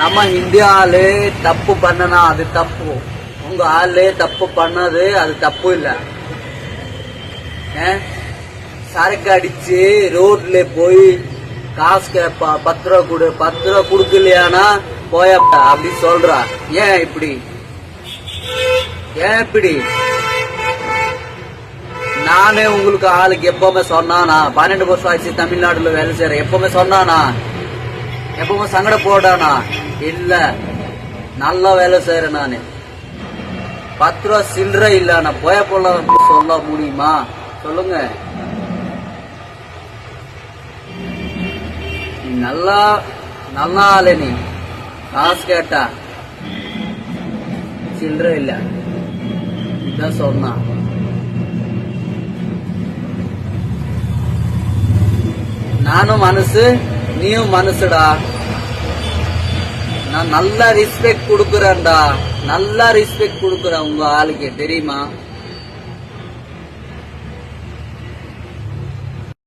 நம்ம இந்தியா ஆளு தப்பு பண்ணனா அது தப்பு, உங்க ஆளு தப்பு பண்ணது அது தப்பு இல்ல. சரக்கு அடிச்சு ரோட்ல போய் காசு கேப்பா, 10 ரூபா கொடு, 10 ரூபா குடுக்கலையானா போயப்பா அப்படி சொல்றா. ஏன் இப்படி? நானே உங்களுக்கு ஆளுக்கு எப்பவுமே சொன்னானா? 12 வருஷம் ஆச்சு தமிழ்நாடுல வேலை செய்யற. எப்பவுமே சொன்னானா? எப்பவுமே சங்கட போடானா? இல்ல, நல்லா வேலை செய்யறேன் நானு. 10 ரூபா சில்லற இல்ல, நான் போய போல சொல்ல முடியுமா? சொல்லுங்க. நல்லா நல்லா ஆளு, நீ காசு கேட்டா சில்லற இல்ல இதான் சொன்னா. நானும் மனசு, நீயும் மனசுடா. நான் நல்லா ரெஸ்பெக்ட் கொடுக்கறேன்டா, நல்லா ரெஸ்பெக்ட் கொடுக்கறேன் உங்க ஆளுக்கு, தெரியுமா?